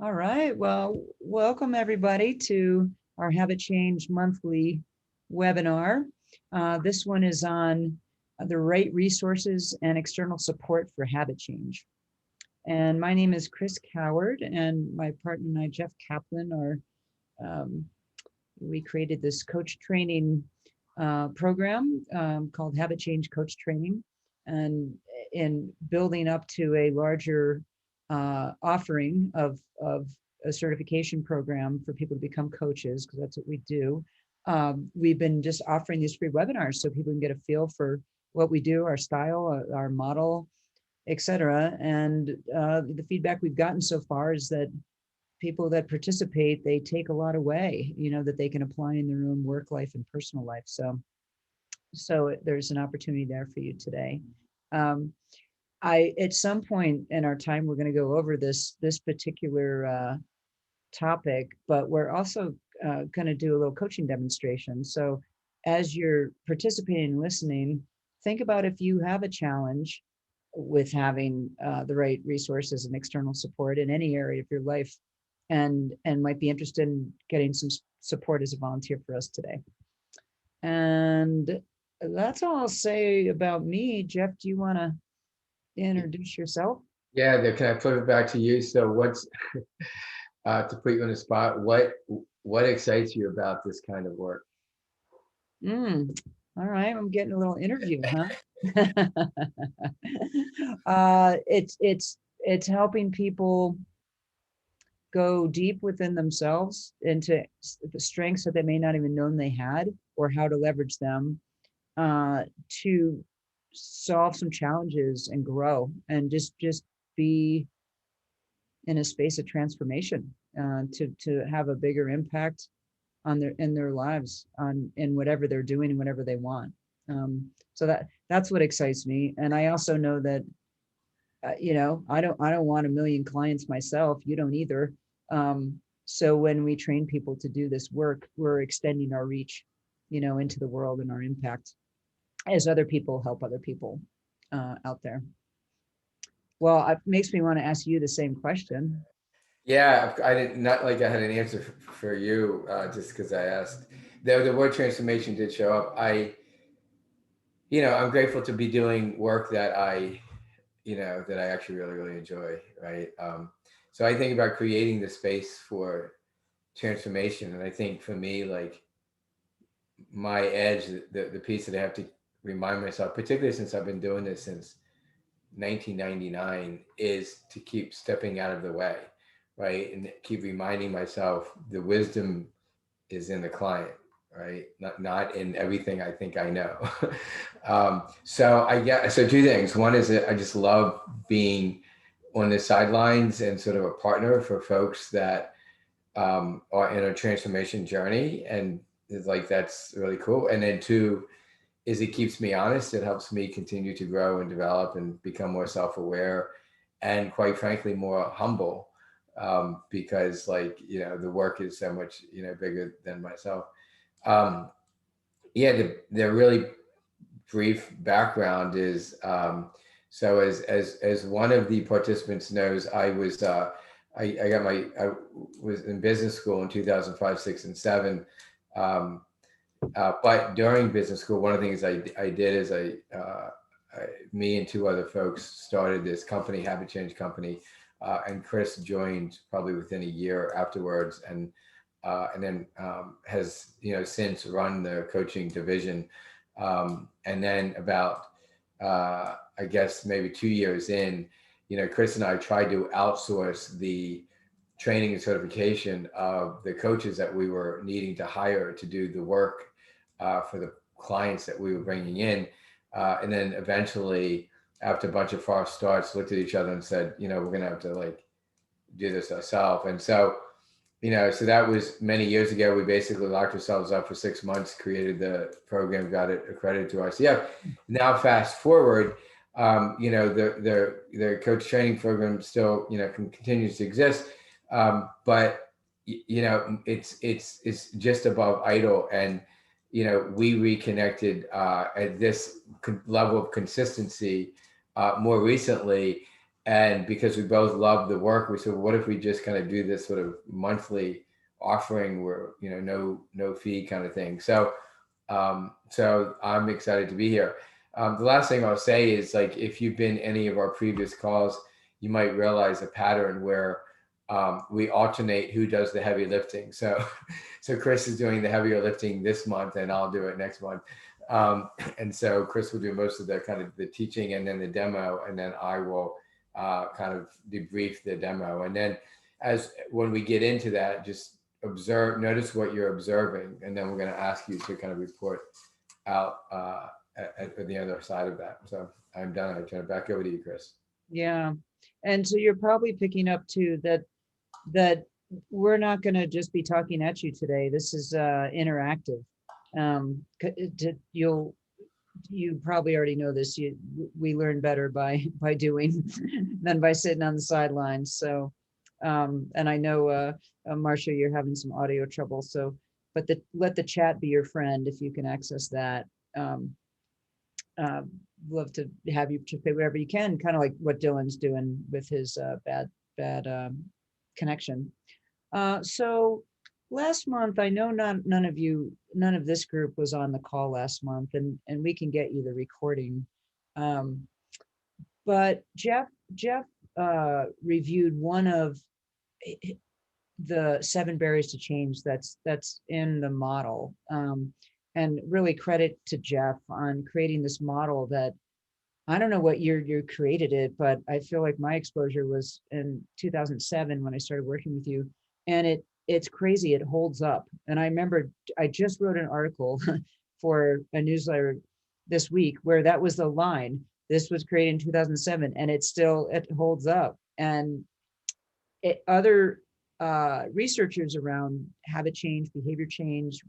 All right. Well, welcome everybody to our Habit Change monthly webinar. This one is on the right resources and external support for habit change. And my name is Chris Coward, and my partner and I, Jeff Kaplan, we created this coach training program called Habit Change Coach Training, and in building up to a larger offering of a certification program for people to become coaches, because that's what we do. We've been just offering these free webinars so people can get a feel for what we do, our style, our model, etc. And the feedback we've gotten so far is that people that participate, they take a lot away, that they can apply in their own work life and personal life. So there's an opportunity there for you today. At some point in our time, we're going to go over this particular topic, but we're also going to do a little coaching demonstration. So as you're participating and listening, think about if you have a challenge with having the right resources and external support in any area of your life, and might be interested in getting some support as a volunteer for us today. And that's all I'll say about me. Jeff, do you want to introduce yourself? Yeah, can I put it back to you? So what's to put you on the spot, what excites you about this kind of work? All right, I'm getting a little interview, huh? It's helping people go deep within themselves into the strengths that they may not even known they had, or how to leverage them to solve some challenges and grow, and just be in a space of transformation, to have a bigger impact on their lives, in whatever they're doing and whatever they want. So that's what excites me. And I also know that I don't want a million clients myself. You don't either. So when we train people to do this work, we're extending our reach, into the world, and our impact as other people help other people out there. Well, it makes me want to ask you the same question. Yeah, I didn't, not like I had an answer for you, just because I asked. The word transformation did show up. I'm grateful to be doing work that that I actually really, really enjoy, right? So I think about creating the space for transformation. And I think for me, like my edge, the piece that I have to remind myself, particularly since I've been doing this since 1999, is to keep stepping out of the way, right? And keep reminding myself the wisdom is in the client, right? Not in everything I think I know. So two things. One is that I just love being on the sidelines and sort of a partner for folks that are in a transformation journey, and it's like that's really cool. And then two is it keeps me honest. It helps me continue to grow and develop and become more self-aware, and quite frankly more humble, because the work is so much bigger than myself. um, yeah, the really brief background is, so as one of the participants knows, I was in business school in 2005, 6, and 7. Um, but during business school, one of the things I did is me and two other folks started this company, Habit Change Company, and Chris joined probably within a year afterwards, and then has since run the coaching division. And then about I guess maybe 2 years in, Chris and I tried to outsource the training and certification of the coaches that we were needing to hire to do the work for the clients that we were bringing in. And then eventually, after a bunch of false starts, looked at each other and said, we're going to have to do this ourselves. And so, so that was many years ago. We basically locked ourselves up for 6 months, created the program, got it accredited to RCF. Now, fast forward, the coach training program still, continues to exist. But it's just above idle. And we reconnected at this level of consistency more recently, And because we both love the work, we said, what if we just kind of do this sort of monthly offering where, no fee kind of thing. So I'm excited to be here. The last thing I'll say is, like, if you've been any of our previous calls, you might realize a pattern where we alternate who does the heavy lifting. So, so Chris is doing the heavier lifting this month, and I'll do it next month. And so Chris will do most of the kind of the teaching and then the demo, and then I will kind of debrief the demo. And then when we get into that, just notice what you're observing, and then we're going to ask you to kind of report out at the other side of that. So I'm done. I turn it back over to you, Chris. Yeah. And so you're probably picking up too that we're not going to just be talking at you today. This is interactive. You probably already know this. We learn better by doing than by sitting on the sidelines. So, and I know, Marcia, you're having some audio trouble. So, but let the chat be your friend if you can access that. Love to have you participate whatever you can, kind of like what Dylan's doing with his bad connection. So last month, I know none of this group was on the call last month, and we can get you the recording. But Jeff reviewed one of the 7 barriers to change that's in the model. And really credit to Jeff on creating this model that, I don't know what year you created it, but I feel like my exposure was in 2007 when I started working with you. And it's crazy, it holds up. And I remember I just wrote an article for a newsletter this week where that was the line. This was created in 2007, and it holds up. And other researchers around habit change, behavior change,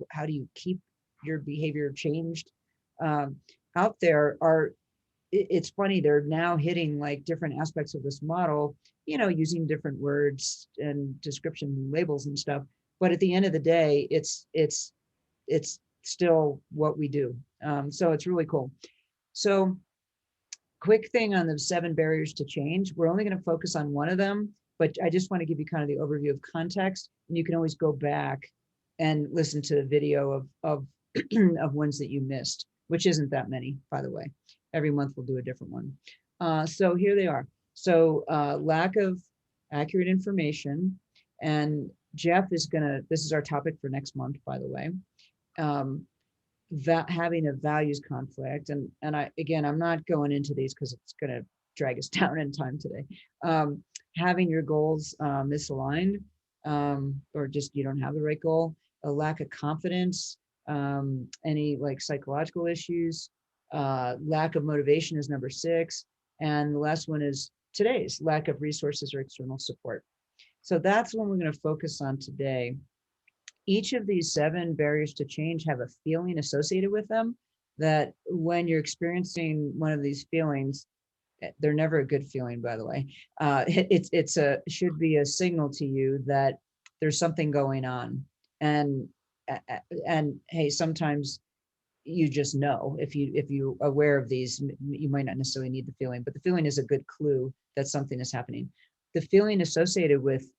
how do you keep your behavior changed out there it's funny, they're now hitting like different aspects of this model, using different words and description labels and stuff. But at the end of the day, it's still what we do. So it's really cool. So quick thing on the 7 barriers to change. We're only going to focus on one of them, but I just want to give you kind of the overview of context, and you can always go back and listen to the video of ones that you missed, which isn't that many, by the way. Every month we'll do a different one. So here they are. So lack of accurate information, and Jeff is this is our topic for next month, by the way. That having a values conflict, and I'm not going into these because it's going to drag us down in time today. Having your goals misaligned, or just you don't have the right goal, a lack of confidence, any like psychological issues, lack of motivation is number 6, and the last one is today's lack of resources or external support. So that's what we're going to focus on today. Each of these 7 barriers to change have a feeling associated with them that when you're experiencing one of these feelings, they're never a good feeling, by the way. It should be a signal to you that there's something going on. And hey, sometimes you just know, if you aware of these, you might not necessarily need the feeling, but the feeling is a good clue that something is happening. The feeling associated with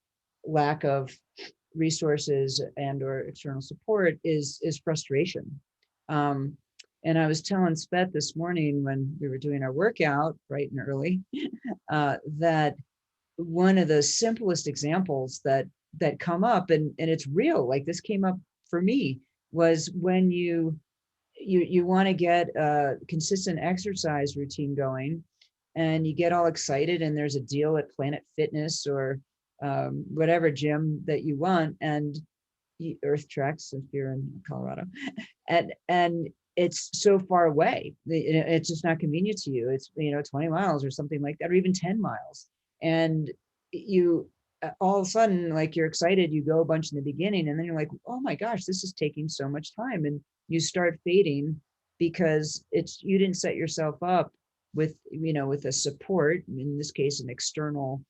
lack of resources and or external support is frustration. And I was telling Svet this morning when we were doing our workout bright and early, that one of the simplest examples that come up, and it's real, like this came up for me, was when you want to get a consistent exercise routine going, and you get all excited, and there's a deal at Planet Fitness or whatever gym that you want, and Earth Treks if you're in Colorado, and it's so far away, it's just not convenient to you. It's 20 miles or something like that, or even 10 miles, and you all of a sudden, like, you're excited, you go a bunch in the beginning, and then you're like, oh my gosh, this is taking so much time, and you start fading because you didn't set yourself up with with a support, in this case an external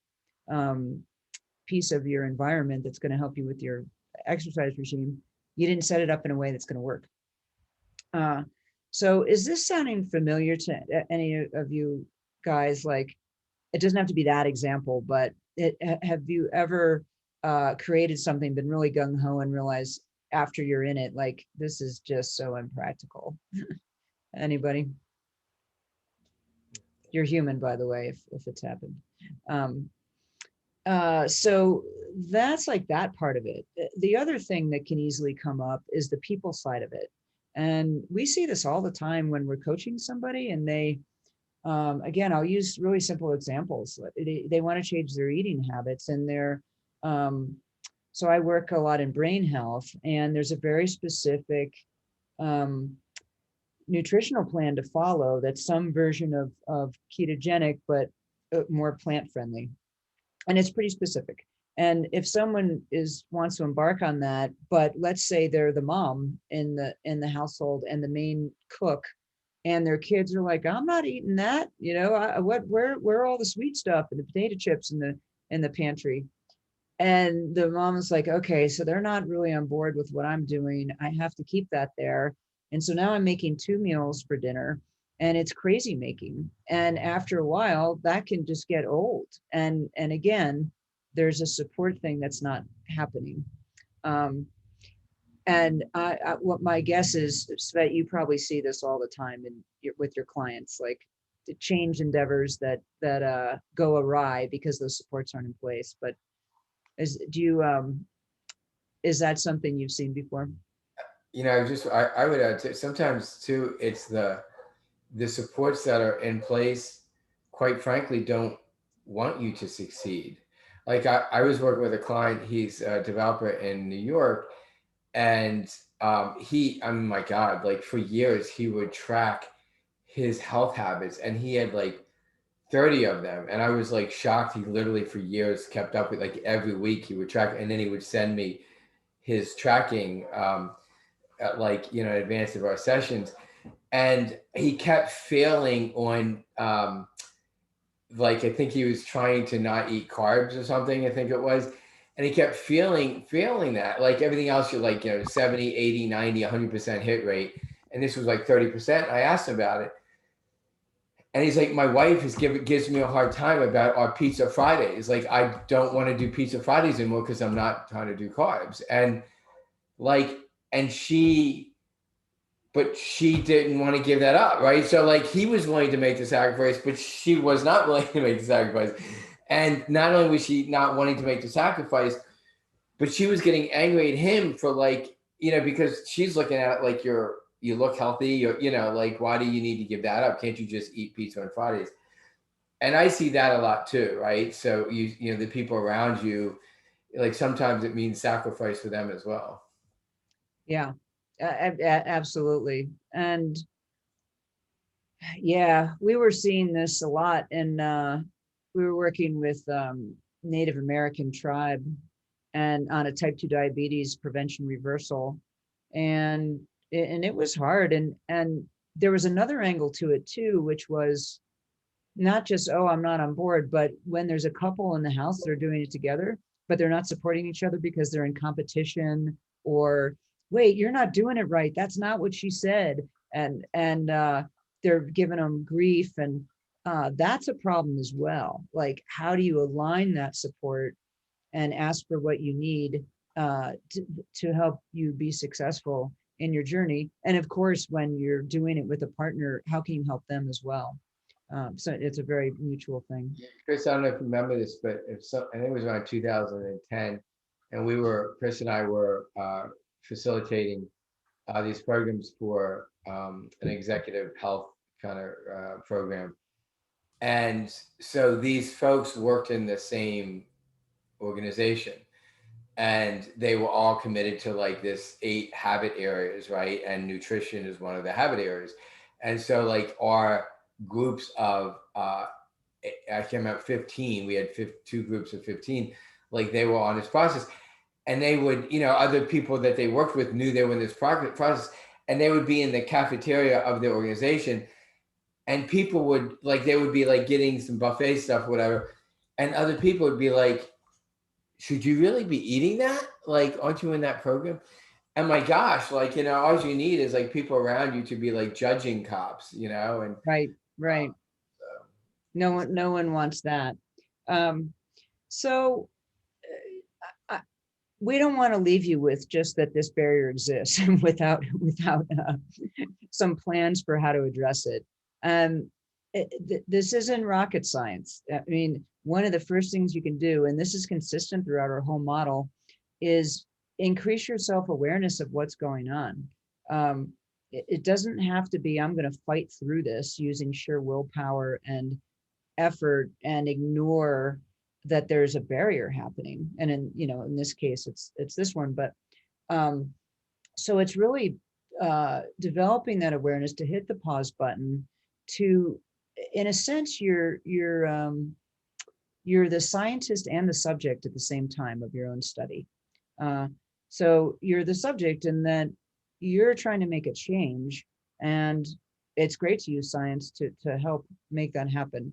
piece of your environment that's going to help you with your exercise regime. You didn't set it up in a way that's going to work. So is this sounding familiar to any of you guys? Like, it doesn't have to be that example, but have you ever created something, been really gung-ho and realized after you're in it, like, this is just so impractical? Anybody? You're human, by the way, if it's happened. Um, so that's like that part of it. The other thing that can easily come up is the people side of it. And we see this all the time when we're coaching somebody and they, again, I'll use really simple examples. They want to change their eating habits and they're, so I work a lot in brain health, and there's a very specific um, nutritional plan to follow that's some version of ketogenic, but more plant friendly. And it's pretty specific. And if someone wants to embark on that, but let's say they're the mom in the household and the main cook, and their kids are like, I'm not eating that, where are all the sweet stuff and the potato chips in the pantry? And the mom is like, okay, so they're not really on board with what I'm doing. I have to keep that there. And so now I'm making 2 meals for dinner, and it's crazy making. And after a while, that can just get old. And again, there's a support thing that's not happening. Um, and what my guess is, Svet, you probably see this all the time with your clients, like the change endeavors that go awry because those supports aren't in place. But is that something you've seen before? I would add sometimes too, it's the supports that are in place, quite frankly, don't want you to succeed. Like I was working with a client, he's a developer in New York, and I mean, my God, like for years he would track his health habits, and he had like 30 of them. And I was like shocked. He literally for years kept up with, like, every week he would track, and then he would send me his tracking at, like, in advance of our sessions. And he kept failing on like, I think he was trying to not eat carbs or something, I think it was. And he kept failing that, like everything else, you're like, 70, 80, 90, 100% hit rate. And this was like 30%. I asked him about it. And he's like, my wife gives me a hard time about our pizza Fridays. Like, I don't want to do pizza Fridays anymore because I'm not trying to do carbs. And like, and but she didn't want to give that up, right? So like, he was willing to make the sacrifice, but she was not willing to make the sacrifice. And not only was she not wanting to make the sacrifice, but she was getting angry at him for, like, because she's looking at it like, you look healthy, like, why do you need to give that up? Can't you just eat pizza on Fridays? And I see that a lot too, right? So the people around you, like, sometimes it means sacrifice for them as well. Yeah, absolutely. And yeah, we were seeing this a lot, and we were working with Native American tribe and on a type 2 diabetes prevention reversal, and it was hard, and there was another angle to it too, which was not just, oh, I'm not on board, but when there's a couple in the house, they're doing it together, but they're not supporting each other because they're in competition, or wait, you're not doing it right, that's not what she said. And they're giving them grief, and that's a problem as well. Like, how do you align that support and ask for what you need to help you be successful in your journey? And of course, when you're doing it with a partner, how can you help them as well? So it's a very mutual thing. Chris, I don't know if you remember this, but I think it was around 2010, and Chris and I were facilitating these programs for an executive health kind of program. And so these folks worked in the same organization, and they were all committed to, like, this 8 habit areas, right? And nutrition is one of the habit areas. And so, like, our groups of I came out 15, we had 2 groups of 15, like, they were on this process. And they would, other people that they worked with knew they were in this process, and they would be in the cafeteria of the organization, and people would, like, they would be like getting some buffet stuff, whatever, and other people would be like, should you really be eating that? Like, aren't you in that program? And my gosh, like, all you need is, like, people around you to be like judging cops, and Right. so. No one wants that. Um, so we don't want to leave you with just that this barrier exists without some plans for how to address it. This isn't rocket science. I mean, one of the first things you can do, and this is consistent throughout our whole model, is increase your self-awareness of what's going on. It doesn't have to be, I'm going to fight through this using sheer willpower and effort and ignore that there's a barrier happening. And in this case, it's this one, but um, so it's really developing that awareness to hit the pause button to, in a sense, you're the scientist and the subject at the same time of your own study. Uh, so you're the subject in that you're trying to make a change, and it's great to use science to help make that happen.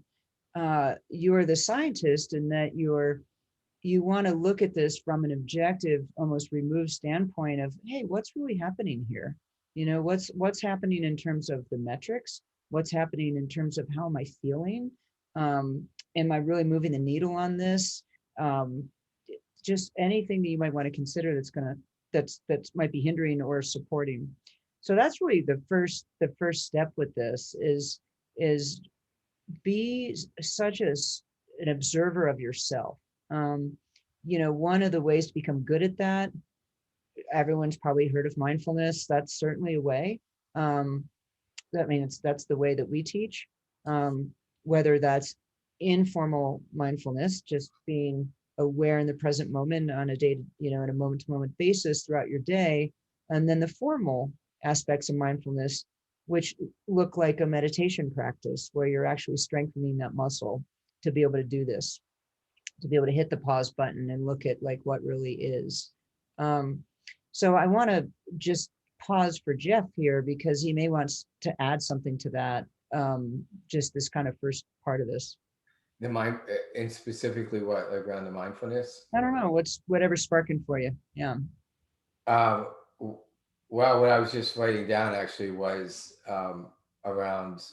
You're the scientist in that you want to look at this from an objective, almost removed standpoint of, hey, what's really happening here? What's happening in terms of the metrics? What's happening in terms of how am I feeling? Am I really moving the needle on this? Just anything that you might want to consider that's might be hindering or supporting. So that's really the first step with this is be such as an observer of yourself. One of the ways to become good at that, everyone's probably heard of mindfulness. That's certainly a way. That's the way that we teach. Whether that's informal mindfulness, just being aware in the present moment on a day, on a moment to moment basis throughout your day, and then the formal aspects of mindfulness, which look like a meditation practice where you're actually strengthening that muscle to be able to do this, to be able to hit the pause button and look at like what really is. So I want to just pause for Jeff here because he may want to add something to that, just this kind of first part of this. The mind, and specifically what, like around the mindfulness? I don't know, whatever's sparking for you. Yeah. Um, well, what I was just writing down actually was around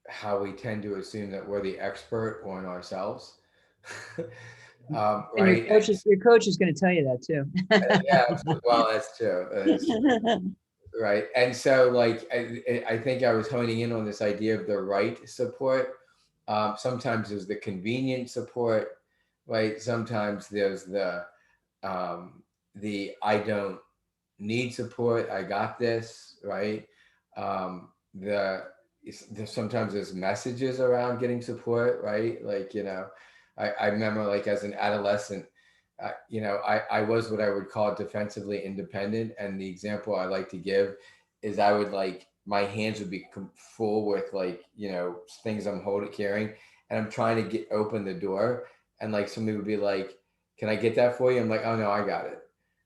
how we tend to assume that we're the expert on ourselves. And Right. your coach is going to tell you that too. Yeah, well, that's true. That is true. Right. And so, like, I think I was honing in on this idea of the right support. Sometimes there's the convenient support, right? Sometimes there's the I don't need support, I got this, right? Sometimes there's messages around getting support, right? Like, I remember, like, as an adolescent, I was what I would call defensively independent. And the example I like to give is I would, like, my hands would be full with, like, things I'm carrying, and I'm trying to open the door. And, like, somebody would be like, can I get that for you? I'm like, oh no, I got it.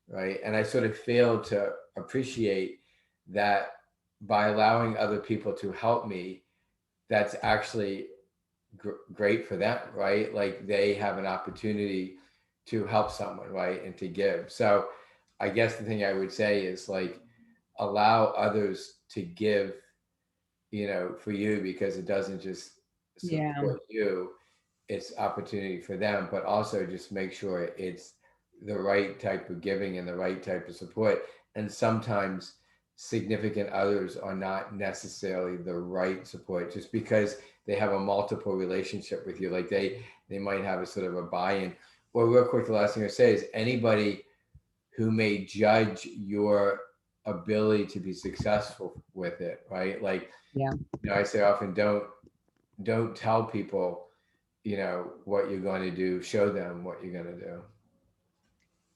Right. And I sort of failed to appreciate that by allowing other people to help me, that's actually great for them. Right. Like, they have an opportunity to help someone, right, and to give. So I guess the thing I would say is, like, allow others to give, for you, because it doesn't just Yeah. support you, it's opportunity for them, but also just make sure it's the right type of giving and the right type of support. And sometimes significant others are not necessarily the right support just because they have a multiple relationship with you. Like, they might have a sort of a buy-in. Well, real quick, the last thing I say is anybody who may judge your ability to be successful with it, right? Like, Yeah. I say often, don't tell people, what you're going to do. Show them what you're going to do.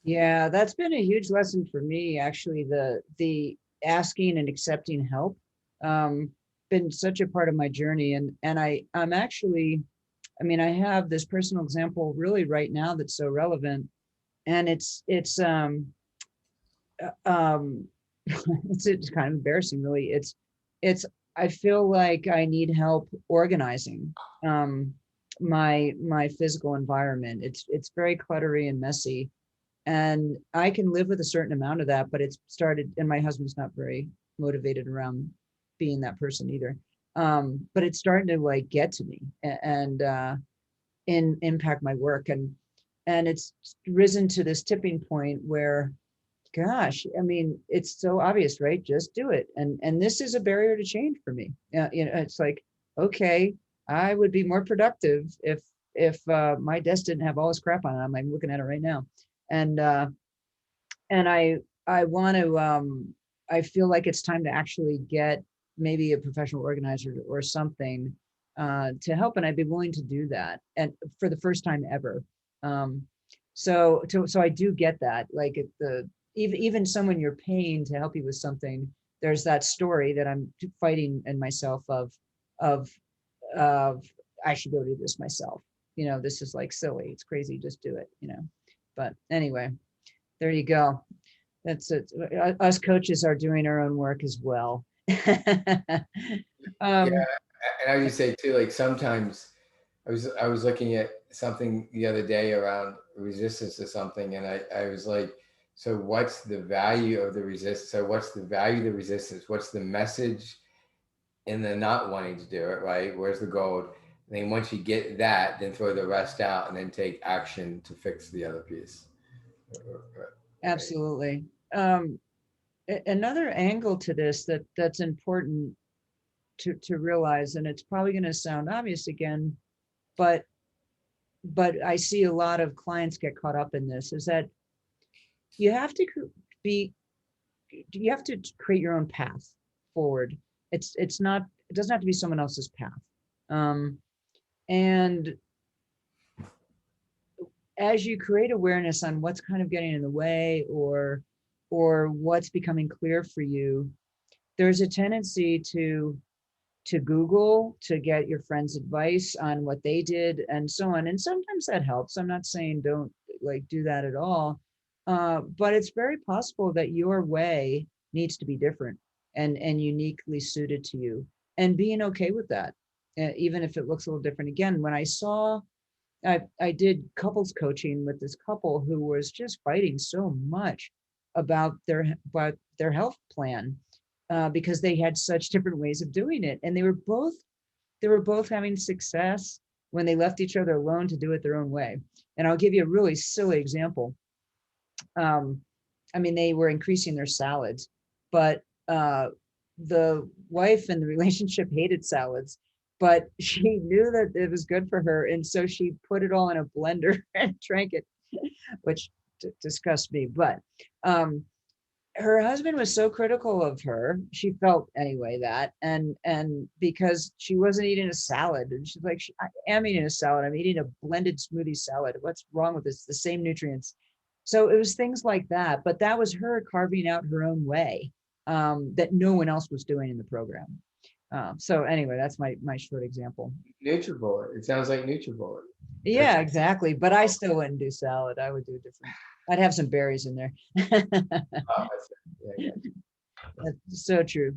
Yeah, that's been a huge lesson for me, actually, the asking and accepting help. Been such a part of my journey. And I'm actually, I have this personal example really right now that's so relevant. And it's kind of embarrassing, really. It's I feel like I need help organizing my physical environment. It's very cluttery and messy, and I can live with a certain amount of that, but it's started, and my husband's not very motivated around being that person either. But it's starting to like get to me and impact my work. And it's risen to this tipping point where, gosh, I mean, it's so obvious, right? Just do it. And this is a barrier to change for me. It's like, okay, I would be more productive if my desk didn't have all this crap on it. I'm looking at it right now. And and I want to I feel like it's time to actually get maybe a professional organizer or something to help, and I'd be willing to do that, and for the first time ever. Um, so I do get that. Like if the even someone you're paying to help you with something, there's that story that I'm fighting in myself of of I should go do this myself. This is like silly. It's crazy. Just do it. But anyway, there you go. That's it. Us coaches are doing our own work as well. Yeah, um, and I would just say too, like sometimes I was looking at something the other day around resistance to something, and I was like, so what's the value of the resistance? So what's the value of the resistance? What's the message in the not wanting to do it, right? Where's the gold? And then once you get that, then throw the rest out and then take action to fix the other piece. Right. Absolutely. Another angle to this that's important to realize, and it's probably going to sound obvious again, but I see a lot of clients get caught up in this, is that you have to be you have to create your own path forward. It's not, it doesn't have to be someone else's path. Um, and as you create awareness on what's kind of getting in the way, or what's becoming clear for you, there's a tendency to Google to get your friend's advice on what they did and so on. And sometimes that helps. I'm not saying don't like do that at all. But it's very possible that your way needs to be different and uniquely suited to you, and being okay with that, even if it looks a little different. Again, when I did couples coaching with this couple who was just fighting so much about their health plan, because they had such different ways of doing it, and they were both having success when they left each other alone to do it their own way. And I'll give you a really silly example. um, I mean, they were increasing their salads, but the wife in the relationship hated salads, but she knew that it was good for her, and so she put it all in a blender and drank it, which disgusts me. But um, her husband was so critical of her, she felt anyway, that and because she wasn't eating a salad, and she's like, I am eating a salad, I'm eating a blended smoothie salad, what's wrong with this, the same nutrients. So it was things like that, but that was her carving out her own way, that no one else was doing in the program. So anyway, that's my short example. NutriBullet. It sounds like NutriBullet. Yeah, exactly, but I still wouldn't do salad. I would do different, I'd have some berries in there. Oh, yeah, yeah. That's so true.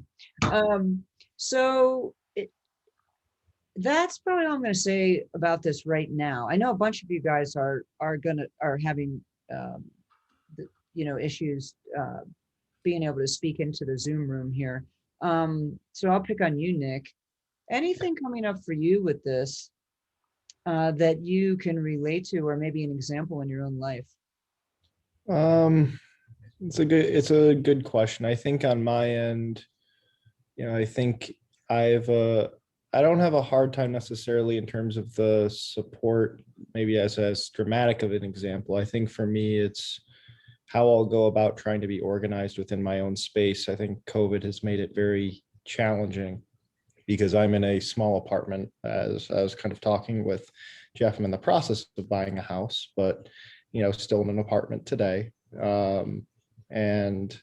So that's probably all I'm going to say about this right now. I know a bunch of you guys are having um, issues being able to speak into the Zoom room here. So I'll pick on you, Nick. Anything coming up for you with this that you can relate to, or maybe an example in your own life? Um, it's a good question. I think on my end, I think I've I don't have a hard time necessarily in terms of the support, maybe as dramatic of an example. I think for me, it's how I'll go about trying to be organized within my own space. I think COVID has made it very challenging because I'm in a small apartment. As I was kind of talking with Jeff, I'm in the process of buying a house, but still in an apartment today. And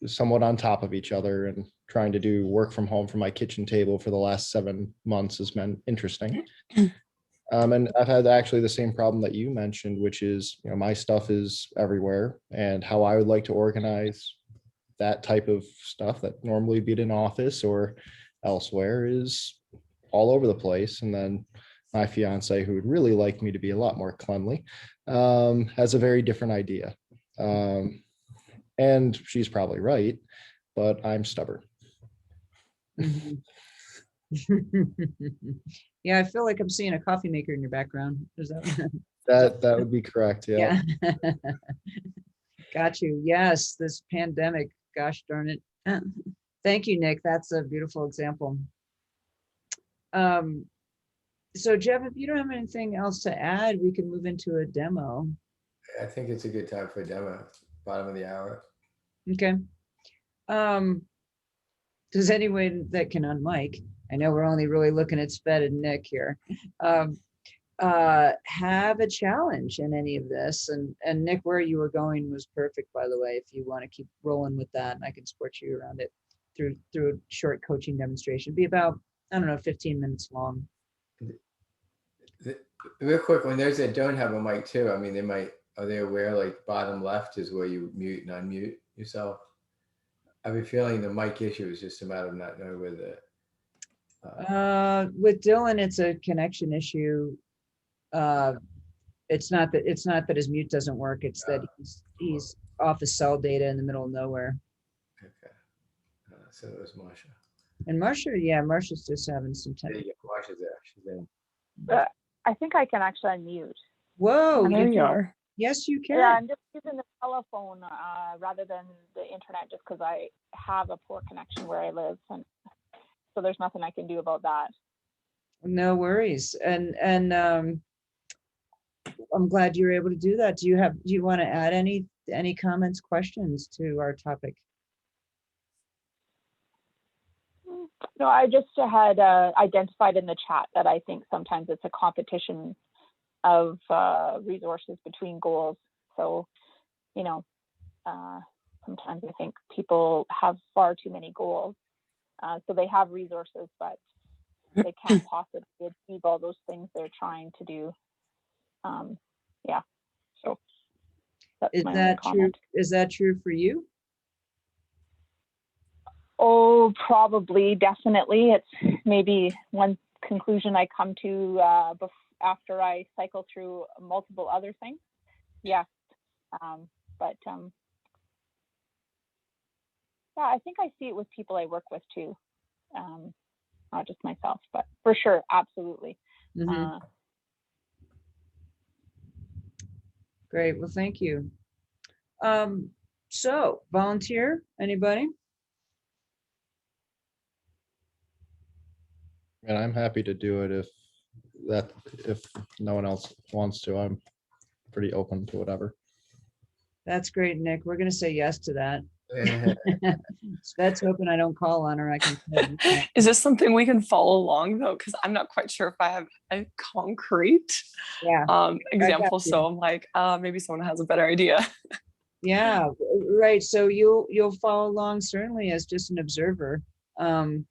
somewhat on top of each other, and trying to do work from home from my kitchen table for the last 7 months has been interesting. And I've had actually the same problem that you mentioned, which is, my stuff is everywhere, and how I would like to organize that type of stuff that normally be in an office or elsewhere is all over the place. And then my fiance, who would really like me to be a lot more cleanly, has a very different idea. And she's probably right, but I'm stubborn. Mhm. Yeah, I feel like I'm seeing a coffee maker in your background. Is that? That would be correct. Yeah. Yeah. Got you. Yes, this pandemic, gosh darn it. Thank you, Nick. That's a beautiful example. So Jeff, if you don't have anything else to add, we can move into a demo. I think it's a good time for a demo, bottom of the hour. Okay. Does anyone that can unmic, I know we're only really looking at Sped and Nick here, have a challenge in any of this? And Nick, where you were going was perfect, by the way. If you want to keep rolling with that, and I can support you around it through a short coaching demonstration. Be about, I don't know, 15 minutes long. Real quick, when there's that don't have a mic too, I mean, are they aware like bottom left is where you mute and unmute yourself? I have a feeling the mic issue is just a matter of not knowing where the. With Dylan, it's a connection issue. It's not that his mute doesn't work. It's that he's off his cell data in the middle of nowhere. Okay. So it was Marsha. And Marsha, yeah, Marsha's just having some time. There you go. Marsha's there. She's in. I think I can actually unmute. Whoa, There you are. yes, you can. Yeah, I'm just using the telephone rather than the internet just because I have a poor connection where I live. And so there's nothing I can do about that. No worries. And I'm glad you're able to do that. Do you want to add any comments, questions to our topic? No, I just had identified in the chat that I think sometimes it's a competition of resources between goals. So, sometimes I think people have far too many goals. So they have resources, but they can't possibly achieve all those things they're trying to do. Yeah, so that's Is my that only true? comment. Is that true for you? Oh, probably, definitely. It's maybe one conclusion I come to after I cycle through multiple other things. Yeah, but yeah, I think I see it with people I work with too, not just myself, but for sure, absolutely. Mhm. Great. Well, thank you. So volunteer, anybody? And I'm happy to do it if no one else wants to. I'm pretty open to whatever. That's great, Nick. We're going to say yes to that. Svet's hoping I don't call on her. I can. Is this something we can follow along though? Because I'm not quite sure if I have a concrete example. So I'm like, maybe someone has a better idea. Yeah, right. So you'll follow along certainly as just an observer. And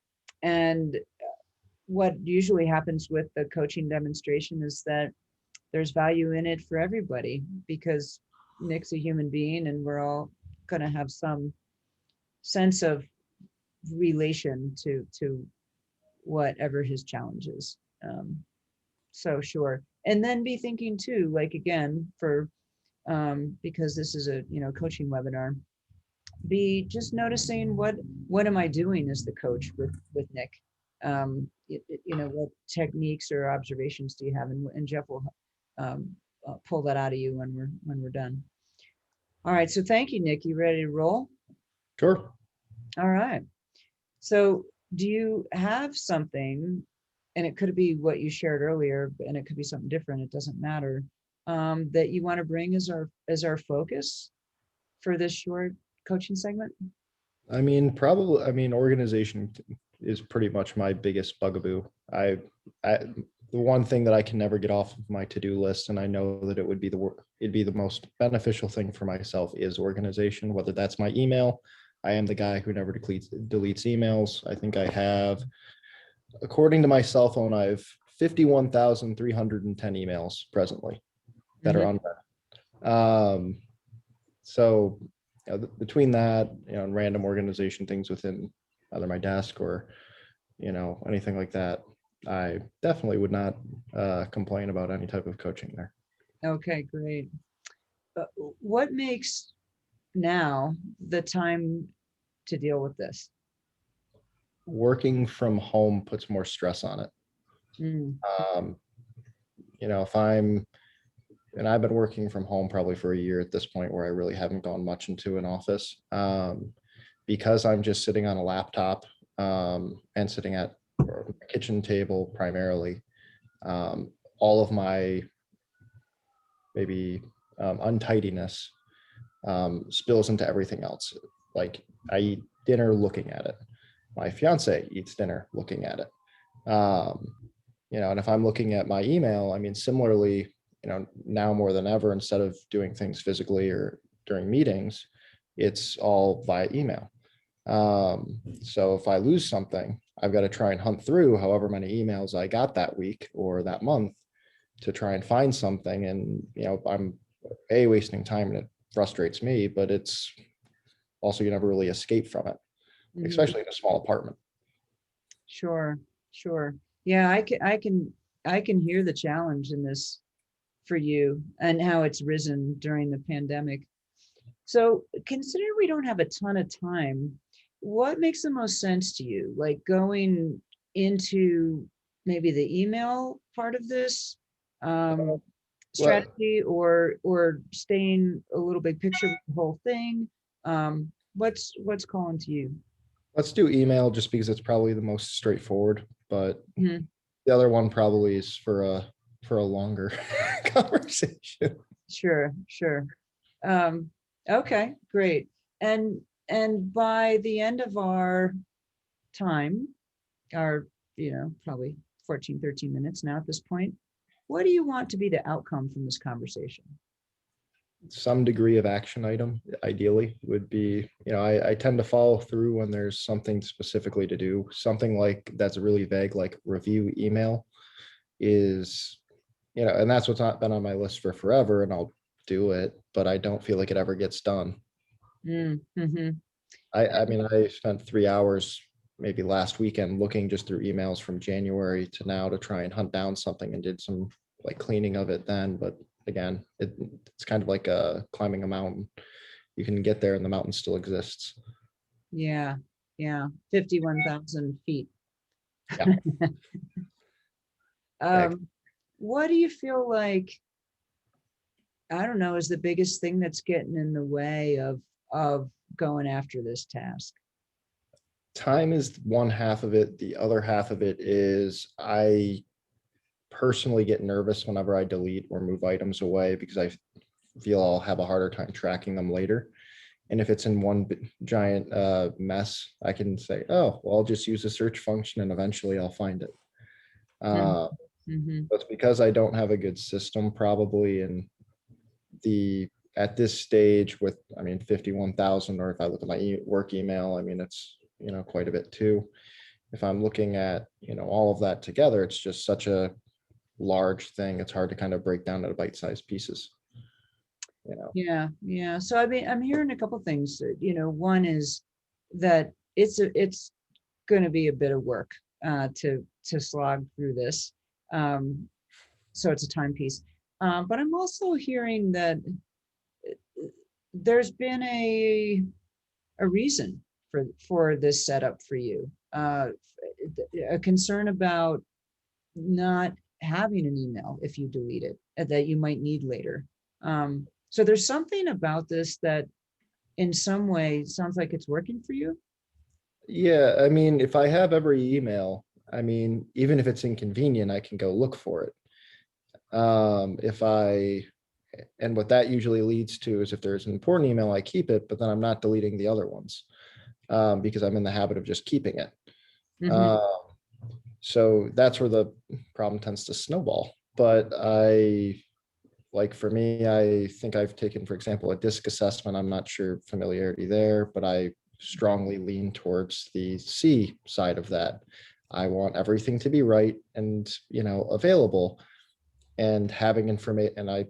what usually happens with the coaching demonstration is that there's value in it for everybody because Nick's a human being and we're all going to have some sense of relation to whatever his challenge is. So sure. And then be thinking too, like again, for because this is a coaching webinar, be just noticing what am I doing as the coach with Nick. What techniques or observations do you have, and Jeff will pull that out of you when we're done. All right, so thank you, Nick. You ready to roll? Sure. All right. So do you have something, and it could be what you shared earlier, and it could be something different, it doesn't matter, that you want to bring as our focus for this short coaching segment? I mean, organization is pretty much my biggest bugaboo. The one thing that I can never get off of my to-do list, and I know that it'd be the most beneficial thing for myself, is organization, whether that's my email. I am the guy who never deletes emails. I think I have, according to my cell phone, I have 51,310 emails presently that are unread. So between that, and random organization things within either my desk or, anything like that, I definitely would not complain about any type of coaching there. Okay, great. What makes now the time to deal with this? working from home puts more stress on it. Mm, You know, and I've been working from home probably for a year at this point, where I really haven't gone much into an office. Because I'm just sitting on a laptop, and sitting at a kitchen table primarily, all of my maybe untidiness spills into everything else. Like, I eat dinner looking at it. My fiance eats dinner looking at it. You know, and if I'm looking at my email, I mean, similarly, you know, now more than ever, instead of doing things physically or during meetings, it's all via email. So if I lose something, I've got to try and hunt through however many emails I got that week or that month to try and find something. And, you know, I'm wasting time, and it frustrates me, but it's also, you never really escape from it, mhm. especially in a small apartment. Sure, sure. Yeah, I can hear the challenge in this for you and how it's risen during the pandemic. So considering we don't have a ton of time, what makes the most sense to you? Like going into maybe the email part of this Well, strategy, or staying a little big picture with the whole thing? What's calling to you? let's do email just because it's probably the most straightforward, but Mhm. the other one probably is for a longer conversation. Sure, sure. Um, okay, great. And by the end of our time, our, probably 14, 13 minutes now at this point, what do you want to be the outcome from this conversation? Some degree of action item ideally would be, you know, I tend to follow through when there's something specifically to do. Something like that's really vague, like review email is, you know, and that's what's not been on my list for forever, and I'll do it, but I don't feel like it ever gets done. Mm-hmm. I mean, I spent 3 hours maybe last weekend looking just through emails from January to now to try and hunt down something, and did some like cleaning of it then. But again, it's kind of like climbing a mountain. You can get there and the mountain still exists. Yeah, yeah, 51,000 feet. Yeah. Yeah. What do you feel like, I don't know, is the biggest thing that's getting in the way of going after this task? Time is one half of it. The other half of it is I personally get nervous whenever I delete or move items away, because I feel I'll have a harder time tracking them later. And if it's in one giant mess, I can say, oh, well, I'll just use the search function and eventually I'll find it. Mm-hmm. But it's because I don't have a good system probably. And at this stage with, I mean, 51,000, or if I look at my work email, I mean, it's, you know, quite a bit too. If I'm looking at, you know, all of that together, it's just such a large thing. It's hard to kind of break down into bite-sized pieces. You know. Yeah, yeah. So I mean, I'm hearing a couple things. One is that it's going to be a bit of work to slog through this. So it's a time piece. But I'm also hearing that there's been a reason for this setup for you. A concern about not having an email if you delete it, that you might need later. So there's something about this that in some way sounds like it's working for you. Yeah, I mean, if I have every email, I mean, even if it's inconvenient, I can go look for it. And what that usually leads to is if there's an important email, I keep it, but then I'm not deleting the other ones, because I'm in the habit of just keeping it. Mhm. So that's where the problem tends to snowball. But for me, I think I've taken, for example, a DISC assessment. I'm not sure familiarity there, but I strongly lean towards the C side of that. I want everything to be right and, you know, available, and having information. And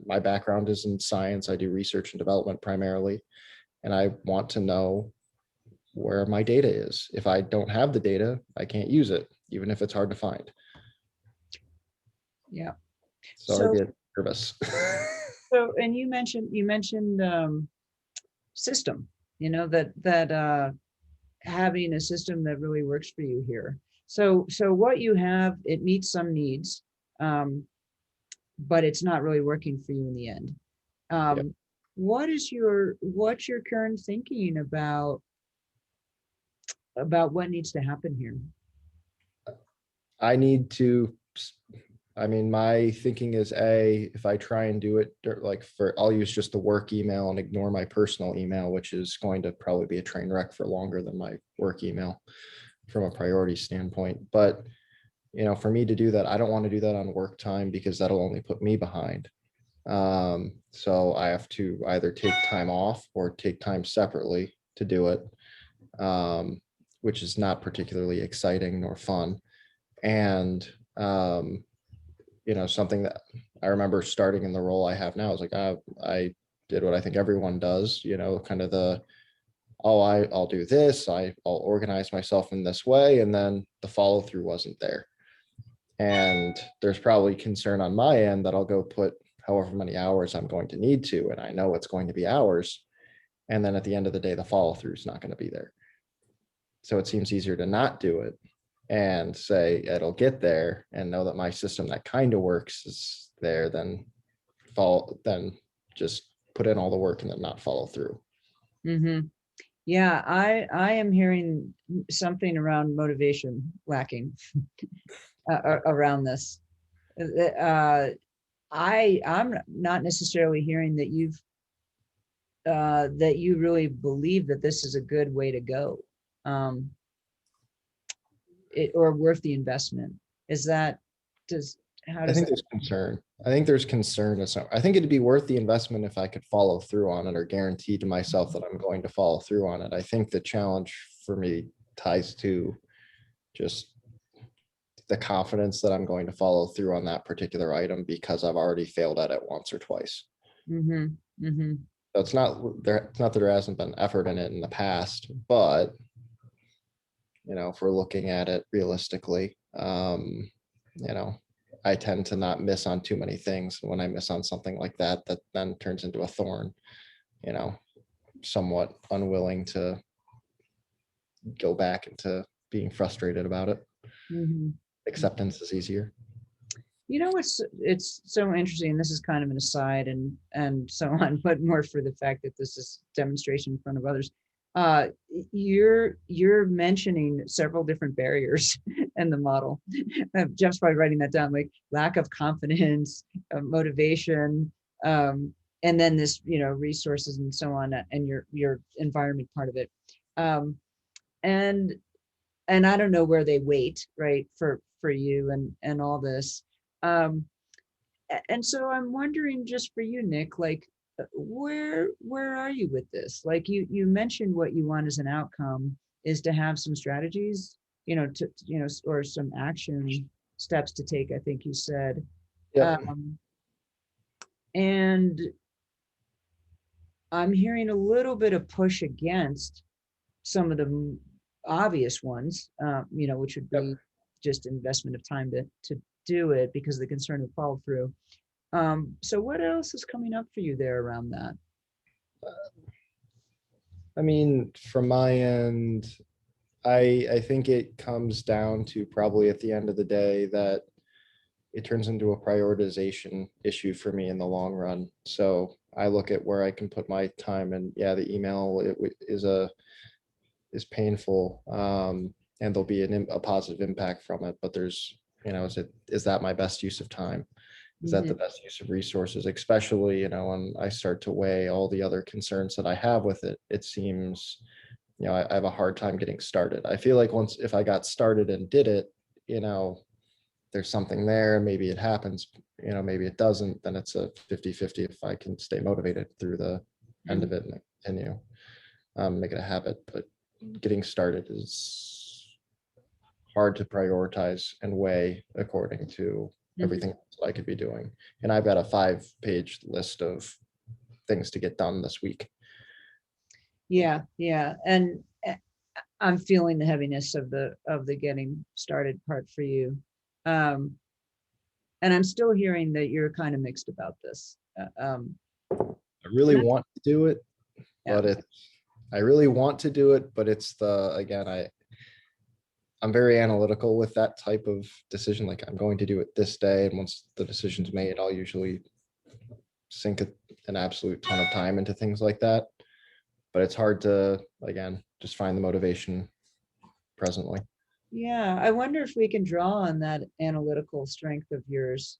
my background is in science. I do research and development primarily, and I want to know where my data is. If I don't have the data, I can't use it, even if it's hard to find. Yeah. So I So, get nervous. and you mentioned system, that having a system that really works for you here. So what you have, it meets some needs, but it's not really working for you in the end. Yep. What's your current thinking about what needs to happen here? I need to, I mean, my thinking is if I try and do it like I'll use just the work email and ignore my personal email, which is going to probably be a train wreck for longer than my work email from a priority standpoint. But, for me to do that, I don't want to do that on work time because that'll only put me behind. So I have to either take time off or take time separately to do it, which is not particularly exciting nor fun. And, something that I remember starting in the role I have now is like, I did what I think everyone does, kind of I'll do this, I'll organize myself in this way. And then the follow through wasn't there. And there's probably concern on my end that I'll go put however many hours I'm going to need to, and I know it's going to be hours. And then at the end of the day, the follow through is not going to be there. So it seems easier to not do it and say it'll get there and know that my system that kind of works is there, then just put in all the work and then not follow through. Mm-hmm. Yeah, I am hearing something around motivation lacking around this. I'm not necessarily hearing that you really believe that this is a good way to go, or worth the investment. Is that I think there's concern. I think there's concern. I think it'd be worth the investment if I could follow through on it or guarantee to myself that I'm going to follow through on it. I think the challenge for me ties to just the confidence that I'm going to follow through on that particular item because I've already failed at it once or twice. Mm-hmm. Mm-hmm. So it's not that there hasn't been effort in it in the past, but if we're looking at it realistically, I tend to not miss on too many things. When I miss on something like that, that then turns into a thorn, somewhat unwilling to go back into being frustrated about it. Mm-hmm. Acceptance is easier. It's so interesting. This is kind of an aside and so on, but more for the fact that this is demonstration in front of others. You're mentioning several different barriers in the model. Jeff's probably writing that down, like lack of confidence, motivation, and then this, resources and so on, and your environment part of it. And I don't know where they wait, right, for you and all this. And so I'm wondering, just for you, Nick, like, where are you with this? Like you mentioned what you want as an outcome is to have some strategies, or some action steps to take, I think you said. Yep. And I'm hearing a little bit of push against some of the obvious ones, which would be just investment of time to do it because of the concern of follow through. So what else is coming up for you there around that? I mean, from my end, I think it comes down to probably at the end of the day that it turns into a prioritization issue for me in the long run. So I look at where I can put my time, and yeah, the email is painful, and there'll be a positive impact from it. But there's, is that my best use of time? Is that the best use of resources? Especially, when I start to weigh all the other concerns that I have with it, it seems, I have a hard time getting started. I feel like if I got started and did it, there's something there, maybe it happens, maybe it doesn't, then it's a 50-50 if I can stay motivated through the end of it and continue, make it a habit. But getting started is hard to prioritize and weigh according to everything I could be doing. And I've got a 5-page list of things to get done this week. Yeah. And I'm feeling the heaviness of the getting started part for you. And I'm still hearing that you're kind of mixed about this. I really want to do it, but I really want to do it, but it's again, I'm very analytical with that type of decision. Like I'm going to do it this day. And once the decision's made, I'll usually sink an absolute ton of time into things like that. But it's hard to, again, just find the motivation presently. Yeah, I wonder if we can draw on that analytical strength of yours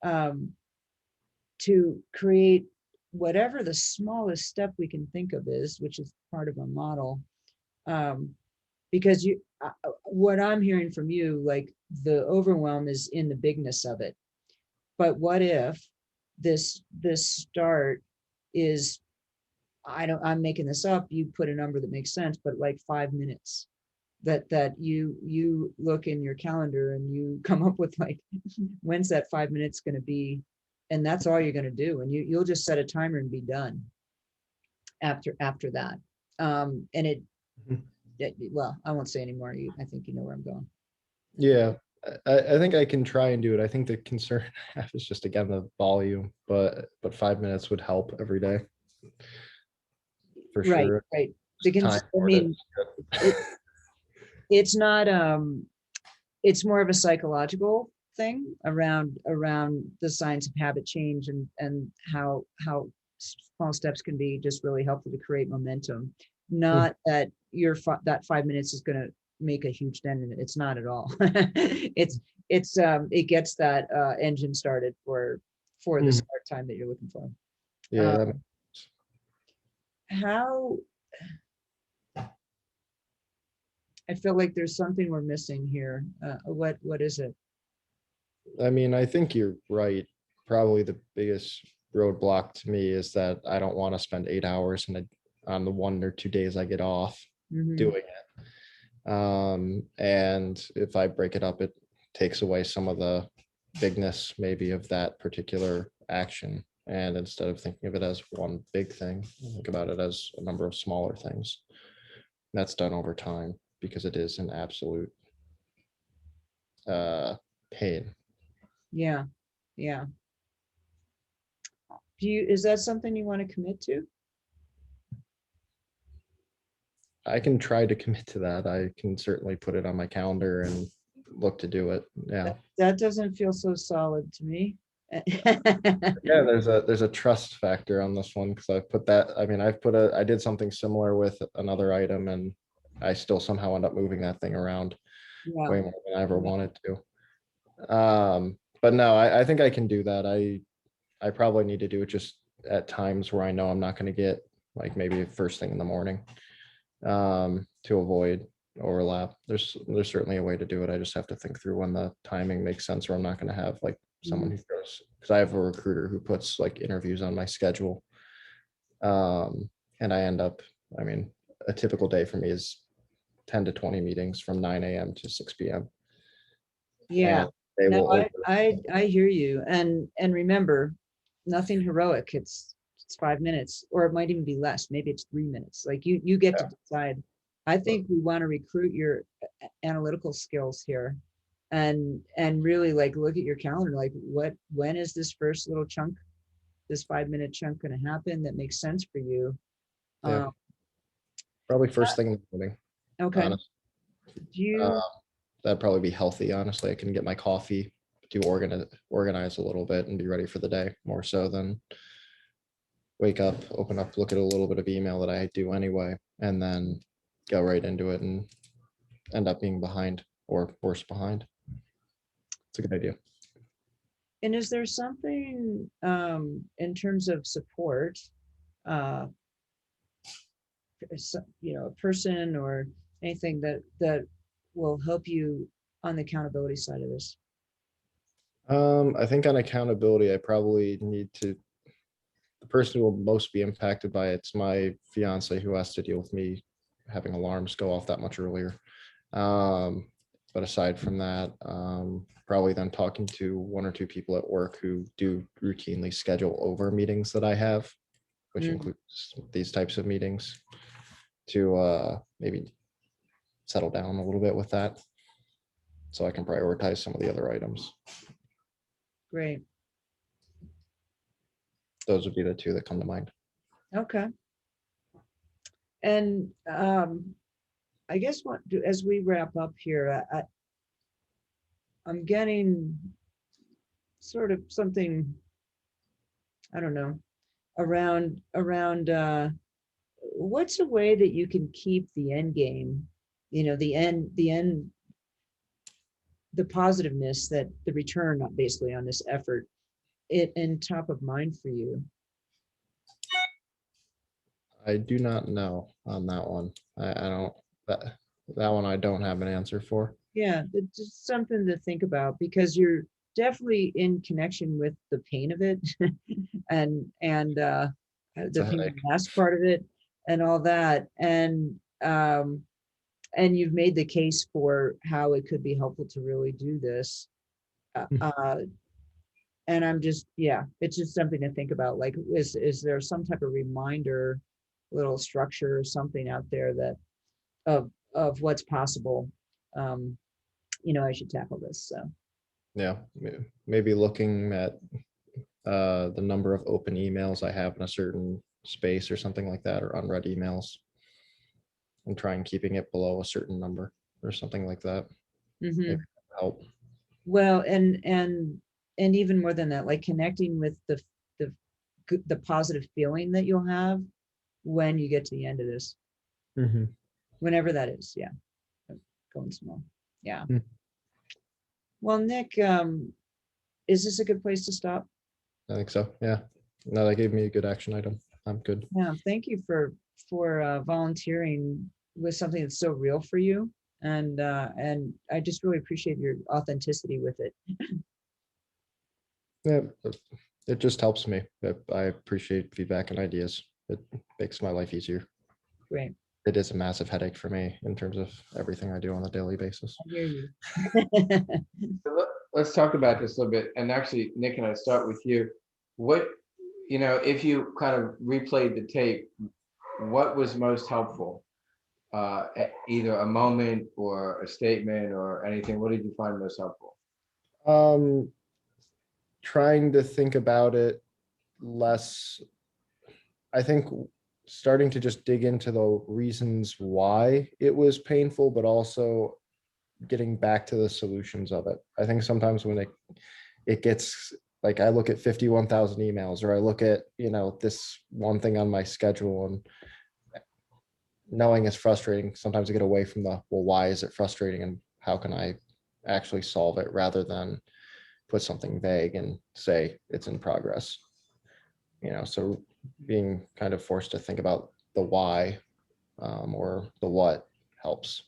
to create whatever the smallest step we can think of is, which is part of a model. Because what I'm hearing from you, like the overwhelm is in the bigness of it. But what if this start is, I'm making this up, you put a number that makes sense, but like 5 minutes, that you look in your calendar and you come up with like, when's that 5 minutes going to be? And that's all you're going to do. And you'll just set a timer and be done after that. And well, I won't say anymore. I think you know where I'm going. Yeah, I think I can try and do it. I think the concern I have is just again the volume, but 5 minutes would help every day. For sure. Right. Time I mean, it's not, it's more of a psychological thing around the science of habit change and how small steps can be just really helpful to create momentum. Not that that 5 minutes is going to make a huge dent in it. It's not at all. It gets that engine started for the start time that you're looking for. Yeah. How, I feel like there's something we're missing here. What is it? I mean, I think you're right. Probably the biggest roadblock to me is that I don't want to spend 8 hours on the 1 or 2 days I get off doing it. And if I break it up, it takes away some of the bigness maybe of that particular action. And instead of thinking of it as one big thing, think about it as a number of smaller things. That's done over time because it is an absolute pain. Yeah. Is that something you want to commit to? I can try to commit to that. I can certainly put it on my calendar and look to do it. Yeah. That doesn't feel so solid to me. Yeah, there's a trust factor on this one because I've put that. I mean, I did something similar with another item and I still somehow end up moving that thing around way more than I ever wanted to. But no, I think I can do that. I probably need to do it just at times where I know I'm not going to get like maybe first thing in the morning to avoid overlap. There's certainly a way to do it. I just have to think through when the timing makes sense, or I'm not going to have like someone who goes, because I have a recruiter who puts like interviews on my schedule. And I end up, I mean, a typical day for me is 10 to 20 meetings from 9 a.m. to 6 p.m. Yeah. No, I hear you. And remember, nothing heroic. It's 5 minutes, or it might even be less. Maybe it's 3 minutes. Like you get to decide. I think we want to recruit your analytical skills here and really like look at your calendar. Like when is this first little chunk, this 5 minute chunk going to happen that makes sense for you? Probably first thing in the morning. Okay. Honestly. Do you that'd probably be healthy. Honestly, I can get my coffee to organize a little bit and be ready for the day more so than wake up, open up, look at a little bit of email that I do anyway, and then go right into it and end up being behind or worse behind. It's a good idea. And is there something in terms of support, a person or anything that will help you on the accountability side of this? I think on accountability, I probably need to, the person who will most be impacted by it's my fiance, who has to deal with me having alarms go off that much earlier. But aside from that, probably then talking to 1 or 2 people at work who do routinely schedule over meetings that I have, which includes these types of meetings, to maybe settle down a little bit with that so I can prioritize some of the other items. Great. Those would be the 2 that come to mind. Okay. And I guess as we wrap up here, I'm getting sort of something, I don't know, around what's a way that you can keep the end game, the positiveness, that the return basically on this effort, it and top of mind for you. I do not know on that one. I don't, that one I don't have an answer for. Yeah, it's just something to think about, because you're definitely in connection with the pain of it and the a pain headache. mask part of it and all that. And you've made the case for how it could be helpful to really do this. And I'm just, yeah, it's just something to think about. Like, is there some type of reminder, little structure or something out there that of what's possible, as you tackle this. So Yeah, maybe looking at the number of open emails I have in a certain space or something like that, or unread emails, and trying keeping it below a certain number or something like that. mhm. Maybe help. Well, and even more than that, like connecting with the positive feeling that you'll have when you get to the end of this, whenever that is. Yeah, going small. Yeah. Mm. Well, Nick, is this a good place to stop? I think so. Yeah. No, that gave me a good action item. I'm good. Yeah, thank you for volunteering with something that's so real for you, and I just really appreciate your authenticity with it. Yeah, it just helps me. I appreciate feedback and ideas. It makes my life easier. Great. It is a massive headache for me in terms of everything I do on a daily basis. I hear you. Let's talk about this a little bit. And actually, Nick, and I start with you. What, if you kind of replayed the tape, what was most helpful? Either a moment or a statement or anything. What did you find most helpful? Trying to think about it less. I think starting to just dig into the reasons why it was painful, but also getting back to the solutions of it. I think sometimes when it gets like, I look at 51,000 emails, or I look at, this one thing on my schedule, and knowing it's frustrating, sometimes I get away from well, why is it frustrating and how can I actually solve it, rather than put something vague and say it's in progress. So being kind of forced to think about the why, or the what helps.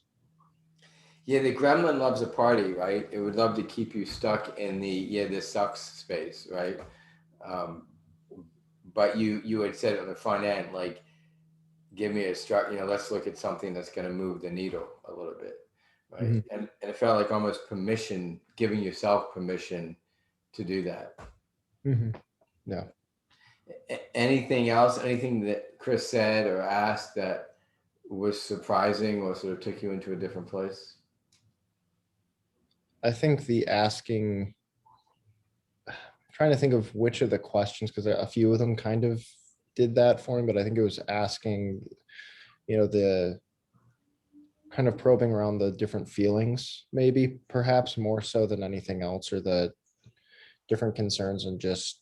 Yeah, the gremlin loves a party, right? It would love to keep you stuck in this sucks space, right? But you had said on the front end, like, give me a let's look at something that's going to move the needle a little bit, right? Mm-hmm. And it felt like almost permission, giving yourself permission to do that. Mm-hmm. Yeah. Anything else? Anything that Chris said or asked that was surprising or sort of took you into a different place? I think the asking, I'm trying to think of which of the questions, because a few of them kind of did that for me, but I think it was asking, the kind of probing around the different feelings, it's perhaps more so than anything else, or the different concerns, and just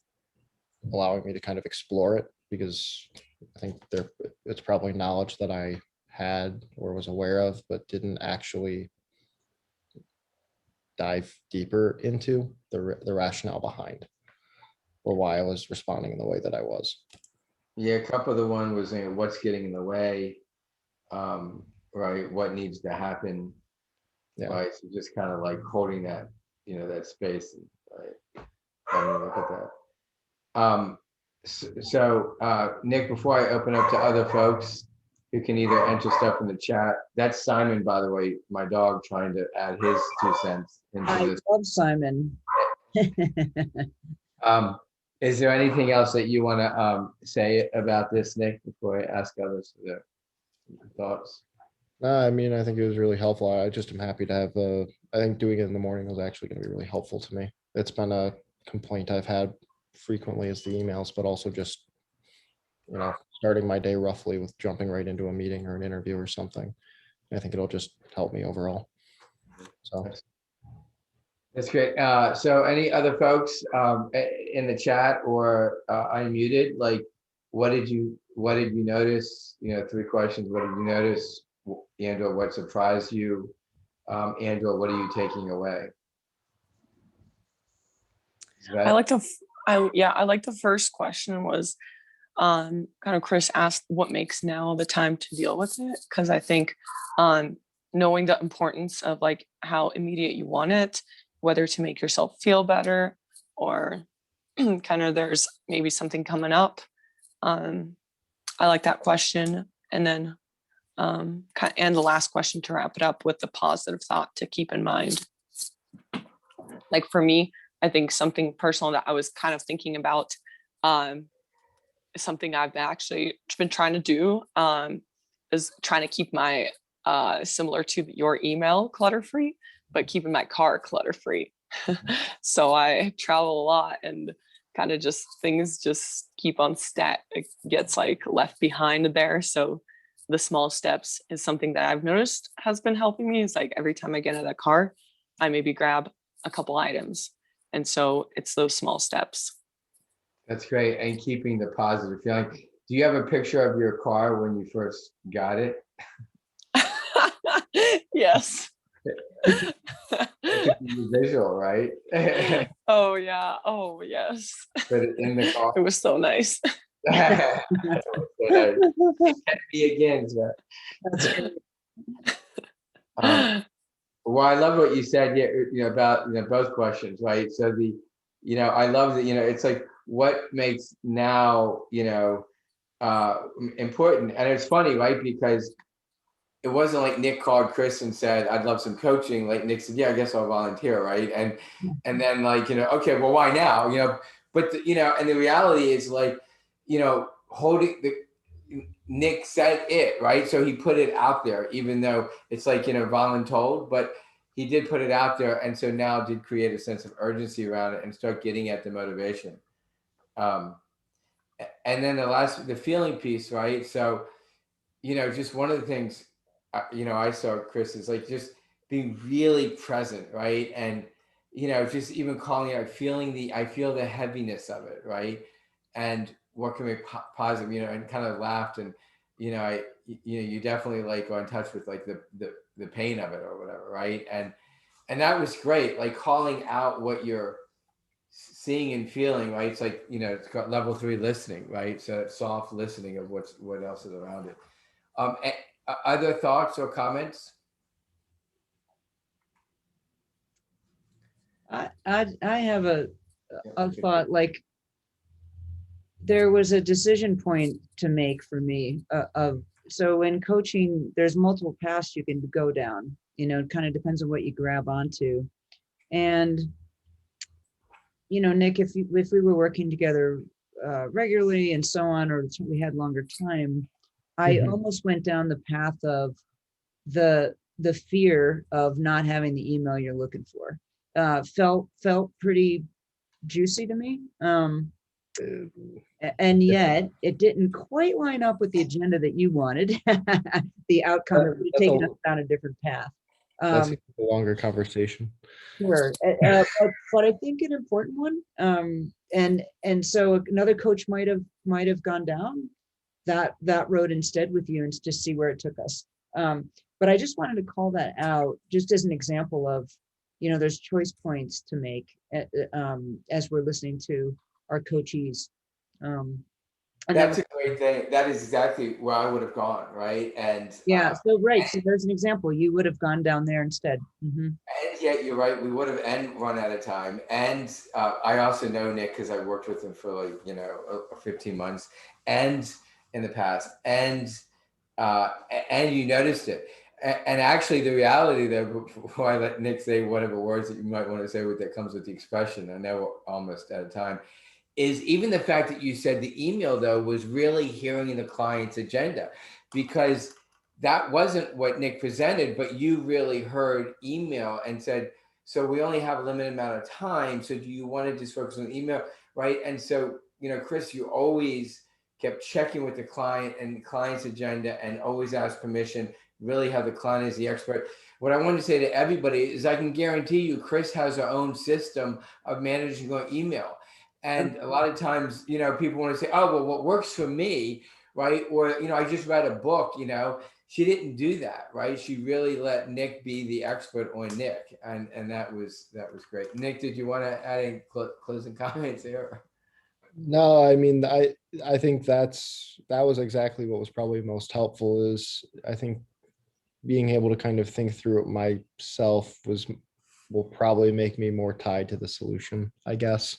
allowing me to kind of explore it, because I think it's probably knowledge that I had or was aware of, but didn't actually dive deeper into the rationale behind, or why I was responding in the way that I was. Yeah, a couple of the one was what's getting in the way, right? What needs to happen, Yeah. right? So just kind of like holding that, that space, right? Having a look at that. So Nick, before I open up to other folks who can either enter stuff in the chat, that's Simon, by the way, my dog, trying to add his 2 cents into this. I love Simon. Is there anything else that you want to say about this, Nick, before I ask others for their thoughts? I mean, I think it was really helpful. I just am happy to have I think doing it in the morning was actually going to be really helpful to me. It's been a complaint I've had frequently, is the emails, but also just, starting my day roughly with jumping right into a meeting or an interview or something. I think it'll just help me overall. So That's great. So any other folks in the chat or unmuted, like what did you notice? You know, 3 questions. What did you notice? And/or what surprised you? And/or what are you taking away? I like the first question was kind of Chris asked what makes now the time to deal with it, because I think knowing the importance of like how immediate you want it, whether to make yourself feel better or kind of there's maybe something coming up. I like that question. And then and the last question to wrap it up with the positive thought to keep in mind. Like for me, I think something personal that I was kind of thinking about, something I've actually been trying to do is trying to keep my similar to your email clutter-free, but keeping my car clutter-free. So I travel a lot and kind of just things just keep on it gets like left behind there. So the small steps is something that I've noticed has been helping me. It's like every time I get out of the car, I maybe grab a couple items. And so it's those small steps. That's great. And keeping the positive feeling. Do you have a picture of your car when you first got it? Yes. It could be visual, right? Oh yeah. Oh yes. But in the car. It was so nice. It can be again. So. That's great. Well, I love what you said, about both questions, right? So I love that, it's like what makes now, important. And it's funny, right? Because it wasn't like Nick called Chris and said, I'd love some coaching. Like Nick said, yeah, I guess I'll volunteer, right? And then like, okay, well, why now? But and the reality is like, Nick said it, right? So he put it out there, even though it's like, voluntold, but he did put it out there. And so now did create a sense of urgency around it and start getting at the motivation. And then the feeling piece, right? So, just one of the things, I saw, Chris, is like just being really present, right? And, just even calling out, I feel the heaviness of it, right? And what can be positive, and kind of laughed. And, you definitely like are in touch with like the pain of it or whatever, right? And that was great, like calling out what you're seeing and feeling, right? It's like, it's got level 3 listening, right? So soft listening of what else is around it. Other thoughts or comments? I have a thought, like there was a decision point to make for me so in coaching, there's multiple paths you can go down, it kind of depends on what you grab onto. And, Nick, if we were working together regularly and so on, or we had longer time, I almost went down the path of the fear of not having the email you're looking for. Felt pretty juicy to me. And yet it didn't quite line up with the agenda that you wanted. The outcome would have taken us down a different path. That's a longer conversation. Sure, but I think an important one. And so another coach might have gone down that road instead with you and just see where it took us. But I just wanted to call that out just as an example of, there's choice points to make as we're listening to our coachees. That's a great thing. That is exactly where I would have gone, right? And yeah, so there's an example. You would have gone down there instead. Mm-hmm. And yet you're right. We would have run out of time. And I also know Nick because I worked with him for like 15 months and in the past, and you noticed it. And actually, the reality there, before I let Nick say whatever words that you might want to say that comes with the expression, I know we're almost out of time, is even the fact that you said the email, though, was really hearing the client's agenda, because that wasn't what Nick presented, but you really heard email and said, so we only have a limited amount of time. So do you want to just focus on email, right? And so, Chris, you always kept checking with the client and the client's agenda and always ask permission, really have the client as the expert. What I want to say to everybody is I can guarantee you, Chris has her own system of managing your email. And a lot of times, you know, people want to say, oh, well, what works for me, right? Or, you know, I just read a book, you know, she didn't do that, right? She really let Nick be the expert on Nick. And that was great. Nick, did you want to add any closing comments here? No, I mean, I think that was exactly what was probably most helpful is I think being able to kind of think through it myself will probably make me more tied to the solution, I guess,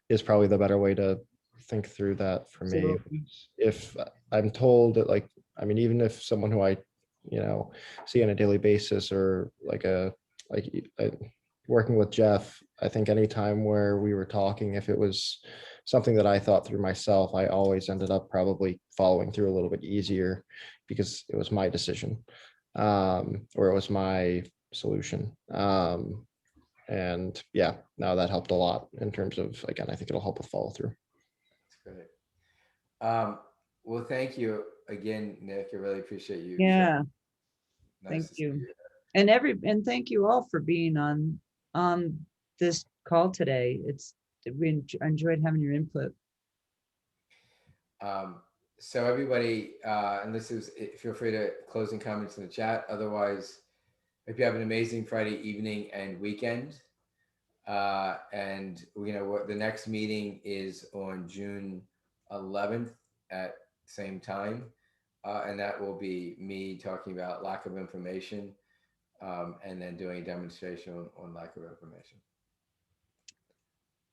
is probably the better way to think through that for me. Absolutely. If I'm told that, like, I mean, even if someone who I, you know, see on a daily basis or working with Jeff, I think anytime where we were talking, if it was something that I thought through myself, I always ended up probably following through a little bit easier because it was my decision, or it was my solution. And yeah, no, that helped a lot in terms of, again, I think it'll help with follow through. That's great. Well, thank you again, Nick. I really appreciate you. Yeah, Nice thank to see you. And thank you all for being on this call today. I enjoyed having your input. So everybody, and feel free to closing comments in the chat. Otherwise, hope you have an amazing Friday evening and weekend. And you know the next meeting is on June 11th at same time. And that will be me talking about lack of information, and then doing a demonstration on lack of information.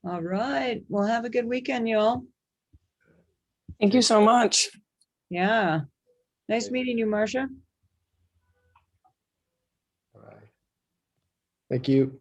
All right. Well, have a good weekend, y'all. Thank you so much. Yeah. Nice meeting you, Marcia. All right. Thank you.